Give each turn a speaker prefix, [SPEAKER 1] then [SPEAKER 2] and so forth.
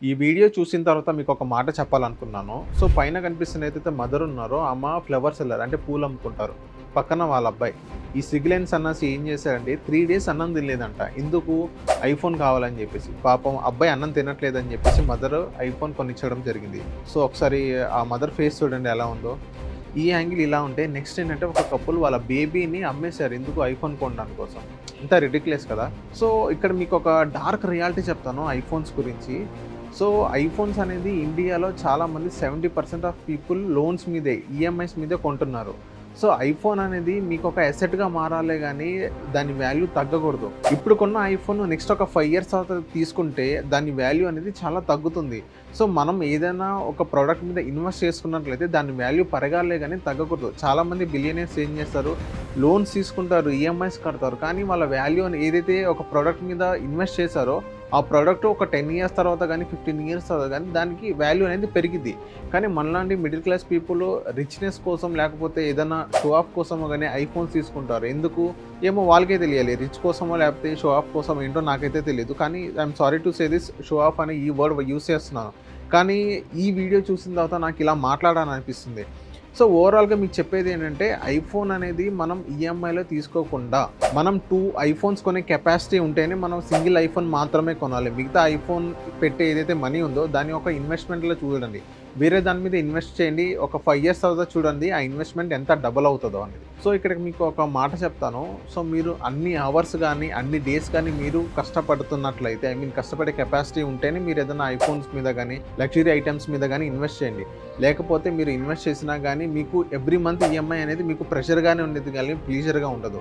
[SPEAKER 1] ఈ వీడియో చూసిన తర్వాత మీకు ఒక మాట చెప్పాలనుకున్నాను. సో పైన కనిపిస్తున్న ఏదైతే మదర్ ఉన్నారో ఆమె ఫ్లవర్ సెల్లర్ అంటే పూలు అమ్ముకుంటారు. పక్కన వాళ్ళ అబ్బాయి. ఈ సిగ్లెన్ సన్నాసి ఏం చేశారంటే 3 డేస్ అన్నం తినలేదంట. ఎందుకు? ఐఫోన్ కావాలని చెప్పేసి. పాపం అబ్బాయి అన్నం తినట్లేదని చెప్పేసి మదర్ ఐఫోన్ కొనిచ్చడం జరిగింది. సో ఒకసారి ఆ మదర్ ఫేస్ చూడండి ఎలా ఉందో. ఈ యాంగిల్ ఇలా ఉంటే నెక్స్ట్ ఏంటంటే ఒక కపుల్ వాళ్ళ బేబీని అమ్మేశారు. ఎందుకు? ఐఫోన్ కొనడానికి కోసం. ఇంత రిడిక్యులస్ కదా. సో ఇక్కడ మీకు ఒక డార్క్ రియాలిటీ చెప్తాను ఐఫోన్స్ గురించి. సో ఐఫోన్స్ అనేది ఇండియాలో చాలామంది 70% ఆఫ్ పీపుల్ లోన్స్ మీదే ఈఎంఐస్ మీదే కొంటున్నారు. సో ఐఫోన్ అనేది మీకు ఒక అసెట్గా మారాలే కానీ దాని వాల్యూ తగ్గకూడదు. ఇప్పుడు కొన్న ఐఫోన్ నెక్స్ట్ ఒక 5 ఇయర్స్ తర్వాత తీసుకుంటే దాని వాల్యూ అనేది చాలా తగ్గుతుంది. సో మనం ఏదైనా ఒక ప్రోడక్ట్ మీద ఇన్వెస్ట్ చేసుకున్నట్లయితే దాని వాల్యూ పెరగాలే కానీ తగ్గకూడదు. చాలామంది బిలియనర్స్ ఏం చేస్తారు, లోన్స్ తీసుకుంటారు, ఈఎంఐస్ కడతారు, కానీ వాళ్ళ వాల్యూ అని ఏదైతే ఒక ప్రోడక్ట్ మీద ఇన్వెస్ట్ చేశారో ఆ ప్రోడక్ట్ ఒక 10 ఇయర్స్ తర్వాత కానీ 15 ఇయర్స్ తర్వాత కానీ దానికి వాల్యూ అనేది పెరిగిద్ది. కానీ మనలాంటి మిడిల్ క్లాస్ పీపుల్ రిచ్నెస్ కోసం లేకపోతే ఏదైనా షో ఆఫ్ కోసమో కానీ ఐఫోన్స్ తీసుకుంటారు. ఎందుకు? ఏమో వాళ్ళకే తెలియాలి. రిచ్ కోసమో లేకపోతే షో ఆఫ్ కోసం ఏంటో నాకైతే తెలియదు. కానీ I'm sorry to say this, show off అనే ఈ వర్డ్ యూస్ చేస్తున్నాను. కానీ ఈ వీడియో చూసిన తర్వాత నాకు ఇలా మాట్లాడాలని అనిపిస్తుంది. సో ఓవరాల్గా మీకు చెప్పేది ఏంటంటే ఐఫోన్ అనేది మనం ఈఎంఐలో తీసుకోకుండా మనం 2 ఐఫోన్స్ కొనే కెపాసిటీ ఉంటేనే మనం సింగిల్ ఐఫోన్ మాత్రమే కొనాలి. మిగతా ఐఫోన్ పెట్టే ఏదైతే మనీ ఉందో దాన్ని ఒక ఇన్వెస్ట్మెంట్లో చూడండి. వేరే దాని మీద ఇన్వెస్ట్ చేయండి. ఒక 5 ఇయర్స్ తర్వాత చూడండి ఆ ఇన్వెస్ట్మెంట్ ఎంత డబుల్ అవుతుందో అనేది. సో ఇక్కడ మీకు ఒక మాట చెప్తాను. సో మీరు అన్ని అవర్స్ కానీ అన్ని డేస్ కానీ మీరు కష్టపడుతున్నట్లయితే కష్టపడే కెపాసిటీ ఉంటేనే మీరు ఏదైనా ఐఫోన్స్ మీద కానీ లగ్జరీ ఐటమ్స్ మీద కానీ ఇన్వెస్ట్ చేయండి. లేకపోతే మీరు ఇన్వెస్ట్ చేసినా కానీ మీకు ఎవ్రీ మంత్ ఈఎంఐ అనేది మీకు ప్రెషర్గానే ఉండేది కానీ ప్లీజర్గా ఉండదు.